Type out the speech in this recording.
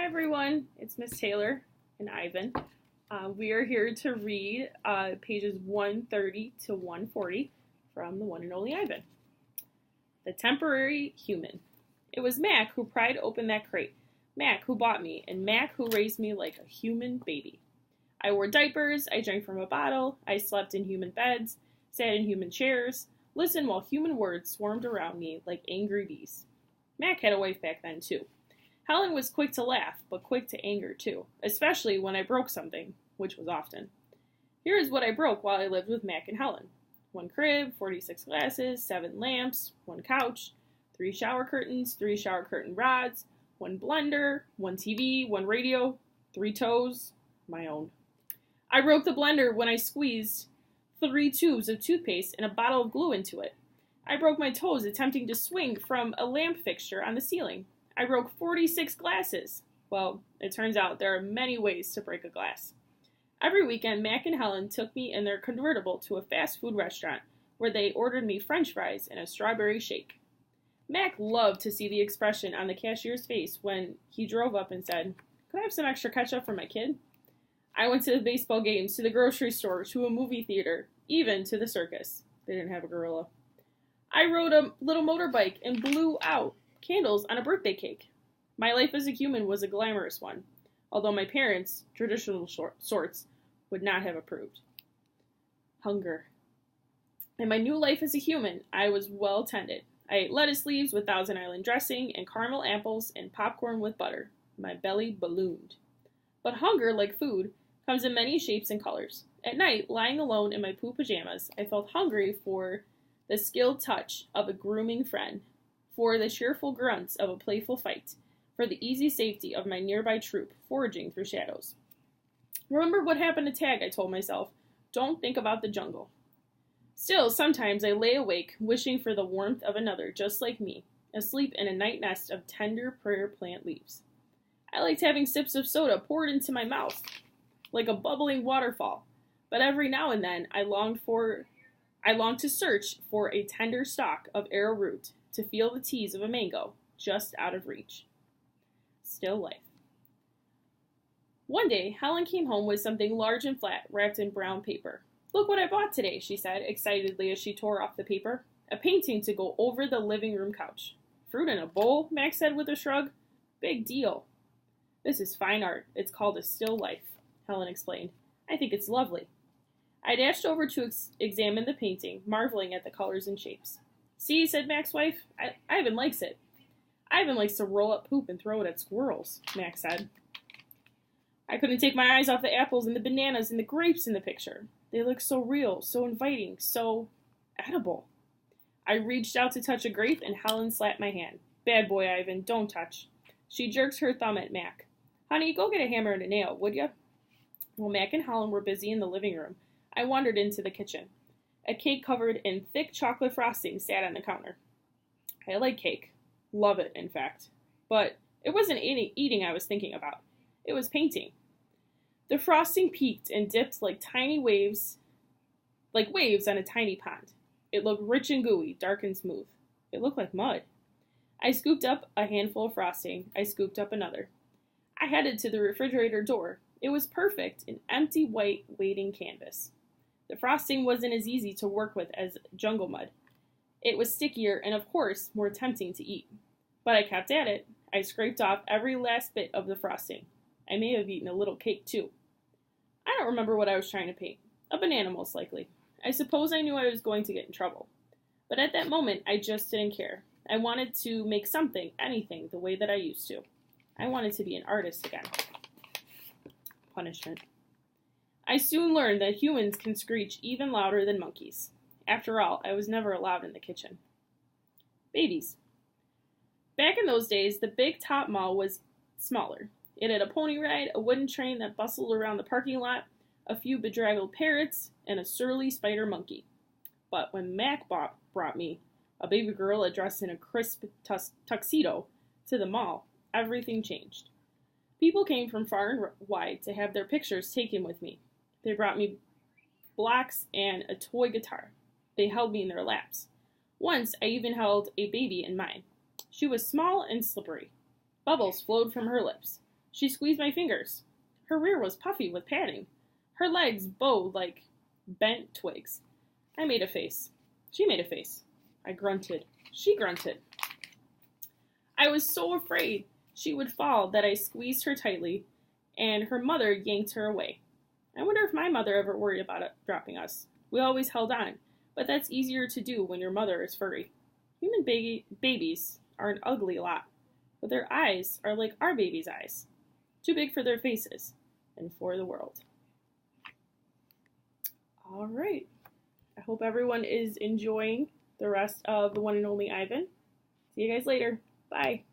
Everyone, it's Miss Taylor and Ivan. We are here to read pages 130 to 140 from the one and only Ivan. The Temporary Human. It was Mac who pried open that crate, Mac who bought me, and Mac who raised me like a human baby. I wore diapers, I drank from a bottle, I slept in human beds, sat in human chairs, listened while human words swarmed around me like angry bees. Mac had a wife back then, too. Helen was quick to laugh, but quick to anger, too, especially when I broke something, which was often. Here is what I broke while I lived with Mac and Helen. 1 crib, 46 glasses, 7 lamps, 1 couch, 3 shower curtains, 3 shower curtain rods, 1 blender, 1 TV, 1 radio, 3 toes, my own. I broke the blender when I squeezed 3 tubes of toothpaste and a bottle of glue into it. I broke my toes attempting to swing from a lamp fixture on the ceiling. I broke 46 glasses. Well, it turns out there are many ways to break a glass. Every weekend, Mac and Helen took me in their convertible to a fast food restaurant where they ordered me french fries and a strawberry shake. Mac loved to see the expression on the cashier's face when he drove up and said, "Could I have some extra ketchup for my kid?" I went to the baseball games, to the grocery store, to a movie theater, even to the circus. They didn't have a gorilla. I rode a little motorbike and blew out candles on a birthday cake. My life as a human was a glamorous one, although my parents, traditional sorts, would not have approved. Hunger. In my new life as a human, I was well tended. I ate lettuce leaves with Thousand Island dressing and caramel apples and popcorn with butter. My belly ballooned. But hunger, like food, comes in many shapes and colors. At night, lying alone in my poo pajamas, I felt hungry for the skilled touch of a grooming friend, for the cheerful grunts of a playful fight, for the easy safety of my nearby troop foraging through shadows. Remember what happened to Tag, I told myself. Don't think about the jungle. Still, sometimes I lay awake, wishing for the warmth of another just like me, asleep in a night nest of tender prayer plant leaves. I liked having sips of soda poured into my mouth, like a bubbling waterfall, but every now and then I longed to search for a tender stalk of arrowroot, to feel the tease of a mango, just out of reach. Still life. One day, Helen came home with something large and flat, wrapped in brown paper. "Look what I bought today," she said, excitedly as she tore off the paper. "A painting to go over the living room couch." "Fruit in a bowl?" Max said with a shrug. "Big deal." "This is fine art. It's called a still life," Helen explained. "I think it's lovely." I dashed over to examine the painting, marveling at the colors and shapes. "See," said Mac's wife, Ivan likes it." "Ivan likes to roll up poop and throw it at squirrels," Max said. I couldn't take my eyes off the apples and the bananas and the grapes in the picture. They looked so real, so inviting, so edible. I reached out to touch a grape, and Helen slapped my hand. "Bad boy, Ivan, don't touch." She jerked her thumb at Mac. "Honey, go get a hammer and a nail, would ya?" While Mac and Helen were busy in the living room, I wandered into the kitchen. A cake covered in thick chocolate frosting sat on the counter. I like cake. Love it, in fact. But it wasn't eating I was thinking about. It was painting. The frosting peaked and dipped like waves on a tiny pond. It looked rich and gooey, dark and smooth. It looked like mud. I scooped up a handful of frosting. I scooped up another. I headed to the refrigerator door. It was perfect, an empty white waiting canvas. The frosting wasn't as easy to work with as jungle mud. It was stickier and, of course, more tempting to eat. But I kept at it. I scraped off every last bit of the frosting. I may have eaten a little cake, too. I don't remember what I was trying to paint. A banana, most likely. I suppose I knew I was going to get in trouble. But at that moment, I just didn't care. I wanted to make something, anything, the way that I used to. I wanted to be an artist again. Punishment. I soon learned that humans can screech even louder than monkeys. After all, I was never allowed in the kitchen. Babies. Back in those days, the big top mall was smaller. It had a pony ride, a wooden train that bustled around the parking lot, a few bedraggled parrots, and a surly spider monkey. But when Mac brought me, a baby girl dressed in a crisp tuxedo, to the mall, everything changed. People came from far and wide to have their pictures taken with me. They brought me blocks and a toy guitar. They held me in their laps. Once, I even held a baby in mine. She was small and slippery. Bubbles flowed from her lips. She squeezed my fingers. Her rear was puffy with padding. Her legs bowed like bent twigs. I made a face. She made a face. I grunted. She grunted. I was so afraid she would fall that I squeezed her tightly, and her mother yanked her away. I wonder if my mother ever worried about it dropping us. We always held on, but that's easier to do when your mother is furry. Human babies are an ugly lot, but their eyes are like our babies' eyes. Too big for their faces, and for the world. All right. I hope everyone is enjoying the rest of the one and only Ivan. See you guys later. Bye.